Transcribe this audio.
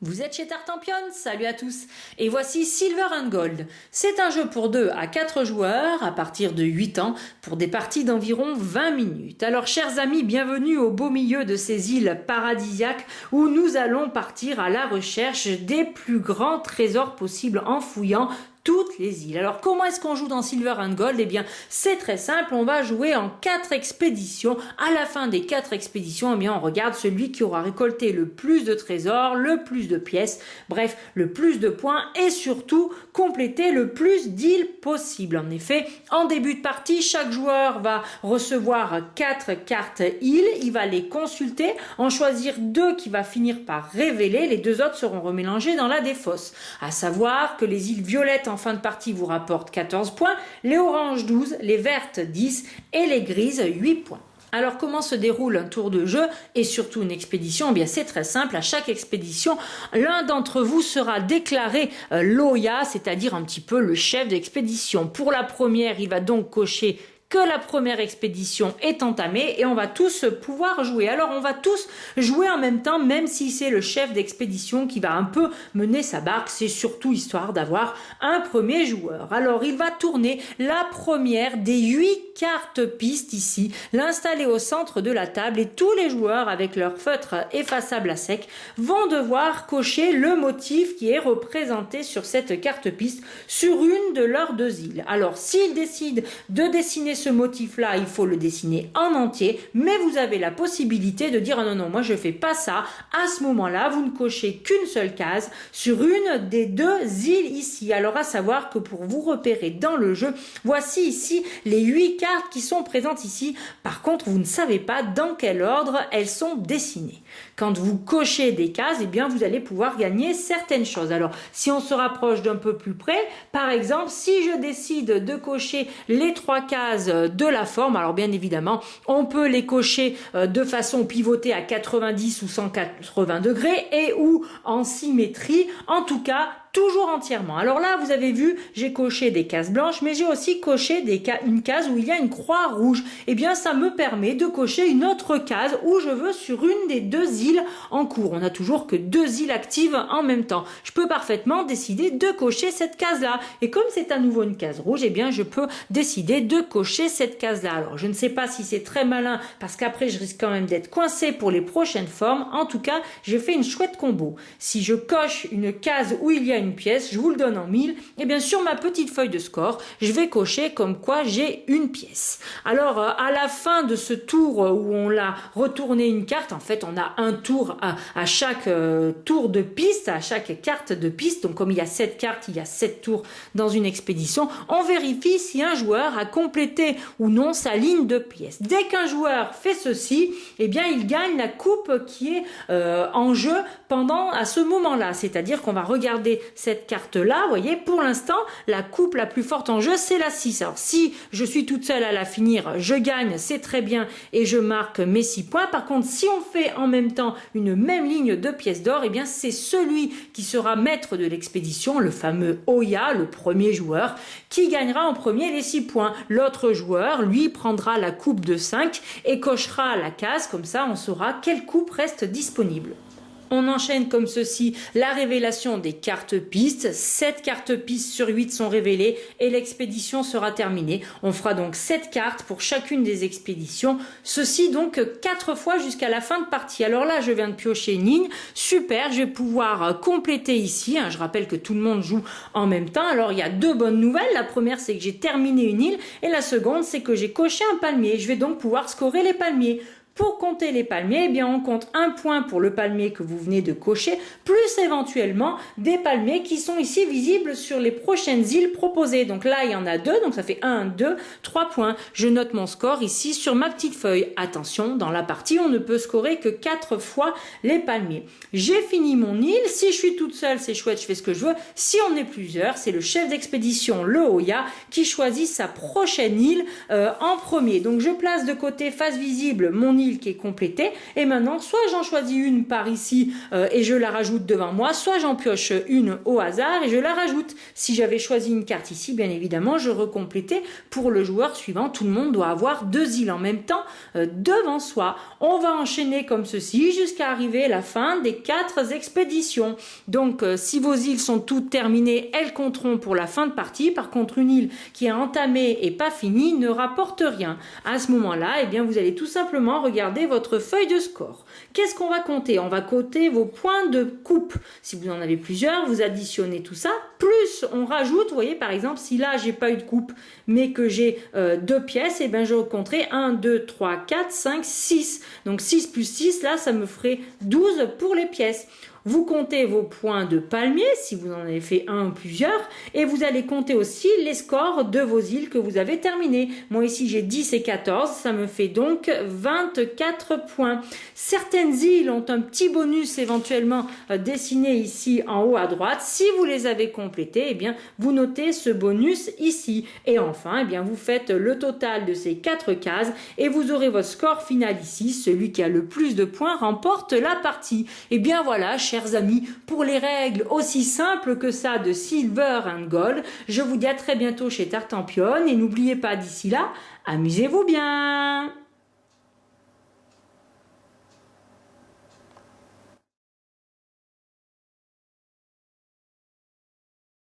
Vous êtes chez Tartampion, salut à tous. Et voici Silver and Gold. C'est un jeu pour 2 à 4 joueurs à partir de 8 ans pour des parties d'environ 20 minutes. Alors chers amis, bienvenue au beau milieu de ces îles paradisiaques où nous allons partir à la recherche des plus grands trésors possibles en fouillant toutes les îles. Alors comment est-ce qu'on joue dans Silver and Gold? Eh bien c'est très simple, on va jouer en 4 expéditions. À la fin des 4 expéditions, eh bien on regarde celui qui aura récolté le plus de trésors, le plus de pièces, bref le plus de points et surtout compléter le plus d'îles possible. En effet, en début de partie, chaque joueur va recevoir 4 cartes îles, il va les consulter, en choisir 2 qui va finir par révéler, les 2 autres seront remélangés dans la défausse. À savoir que les îles violettes en fin de partie vous rapportent 14 points, les oranges 12, les vertes 10 et les grises 8 points. Alors comment se déroule un tour de jeu et surtout une expédition? Eh bien c'est très simple, à chaque expédition, l'un d'entre vous sera déclaré l'Oya, c'est-à-dire un petit peu le chef d'expédition. Pour la première, il va donc cocher que la première expédition est entamée et on va tous pouvoir jouer. Alors on va tous jouer en même temps, même si c'est le chef d'expédition qui va un peu mener sa barque, c'est surtout histoire d'avoir un premier joueur. Alors il va tourner la première des 8 cartes pistes ici, l'installer au centre de la table et tous les joueurs avec leur feutre effaçable à sec vont devoir cocher le motif qui est représenté sur cette carte piste sur une de leurs 2 îles. Alors s'ils décident de dessiner ce motif-là, il faut le dessiner en entier, mais vous avez la possibilité de dire ah non, moi je fais pas ça. À ce moment-là, vous ne cochez qu'une seule case sur une des 2 îles ici. Alors à savoir que pour vous repérer dans le jeu, voici ici les 8 cartes qui sont présentes ici. Par contre, vous ne savez pas dans quel ordre elles sont dessinées. Quand vous cochez des cases, eh bien vous allez pouvoir gagner certaines choses. Alors si on se rapproche d'un peu plus près, par exemple, si je décide de cocher les 3 cases de la forme, alors bien évidemment, on peut les cocher de façon pivotée à 90 ou 180 degrés et ou en symétrie, en tout cas toujours entièrement. Alors là, vous avez vu, j'ai coché des cases blanches, mais j'ai aussi coché une case où il y a une croix rouge. Eh bien, ça me permet de cocher une autre case où je veux sur une des 2 îles en cours. On n'a toujours que 2 îles actives en même temps. Je peux parfaitement décider de cocher cette case-là. Et comme c'est à nouveau une case rouge, eh bien, je peux décider de cocher cette case-là. Alors, je ne sais pas si c'est très malin parce qu'après, je risque quand même d'être coincé pour les prochaines formes. En tout cas, j'ai fait une chouette combo. Si je coche une case où il y a une pièce, je vous le donne en 1000, et bien sur ma petite feuille de score, je vais cocher comme quoi j'ai une pièce. Alors à la fin de ce tour où on l'a retourné une carte, en fait on a un tour à chaque tour de piste, à chaque carte de piste, donc comme il y a 7 cartes, il y a 7 tours dans une expédition, on vérifie si un joueur a complété ou non sa ligne de pièces. Dès qu'un joueur fait ceci, eh bien il gagne la coupe qui est en jeu à ce moment-là, c'est-à-dire qu'on va regarder cette carte-là, vous voyez, pour l'instant, la coupe la plus forte en jeu, c'est la 6. Alors, si je suis toute seule à la finir, je gagne, c'est très bien, et je marque mes 6 points. Par contre, si on fait en même temps une même ligne de pièces d'or, eh bien, c'est celui qui sera maître de l'expédition, le fameux Oya, le premier joueur, qui gagnera en premier les 6 points. L'autre joueur, lui, prendra la coupe de 5 et cochera la case, comme ça, on saura quelle coupe reste disponible. On enchaîne comme ceci la révélation des cartes pistes. 7 cartes pistes sur 8 sont révélées et l'expédition sera terminée. On fera donc 7 cartes pour chacune des expéditions. Ceci donc 4 fois jusqu'à la fin de partie. Alors là, je viens de piocher une ligne. Super, je vais pouvoir compléter ici. Je rappelle que tout le monde joue en même temps. Alors il y a 2 bonnes nouvelles. La première, c'est que j'ai terminé une île et la seconde, c'est que j'ai coché un palmier. Je vais donc pouvoir scorer les palmiers. Pour compter les palmiers, eh bien on compte 1 point pour le palmier que vous venez de cocher, plus éventuellement des palmiers qui sont ici visibles sur les prochaines îles proposées. Donc là, il y en a 2, donc ça fait 1, 2, 3 points. Je note mon score ici sur ma petite feuille. Attention, dans la partie, on ne peut scorer que 4 fois les palmiers. J'ai fini mon île. Si je suis toute seule, c'est chouette, je fais ce que je veux. Si on est plusieurs, c'est le chef d'expédition, le Oya, qui choisit sa prochaine île en premier. Donc je place de côté face visible mon île île qui est complétée. Et maintenant, soit j'en choisis une par ici et je la rajoute devant moi, soit j'en pioche une au hasard et je la rajoute. Si j'avais choisi une carte ici, bien évidemment, je recomplétais pour le joueur suivant. Tout le monde doit avoir 2 îles en même temps devant soi. On va enchaîner comme ceci jusqu'à arriver à la fin des 4 expéditions. Donc, si vos îles sont toutes terminées, elles compteront pour la fin de partie. Par contre, une île qui est entamée et pas finie ne rapporte rien. À ce moment-là, eh bien, vous allez tout simplement regarder votre feuille de score. Qu'est-ce qu'on va compter? On va compter vos points de coupe. Si vous en avez plusieurs, vous additionnez tout ça. Plus on rajoute, vous voyez, par exemple, si là, j'ai pas eu de coupe, mais que j'ai 2 pièces, eh bien, je compterai 1, 2, 3, 4, 5, 6. Donc 6 plus 6, là, ça me ferait 12 pour les pièces. Vous comptez vos points de palmier, si vous en avez fait un ou plusieurs, et vous allez compter aussi les scores de vos îles que vous avez terminées. Moi ici j'ai 10 et 14, ça me fait donc 24 points. Certaines îles ont un petit bonus éventuellement dessiné ici en haut à droite. Si vous les avez complétées, eh bien vous notez ce bonus ici. Et enfin, eh bien vous faites le total de ces 4 cases et vous aurez votre score final ici. Celui qui a le plus de points remporte la partie. Et bien voilà, chers amis, pour les règles aussi simples que ça de Silver and Gold, je vous dis à très bientôt chez Tartampion et n'oubliez pas d'ici là, amusez-vous bien!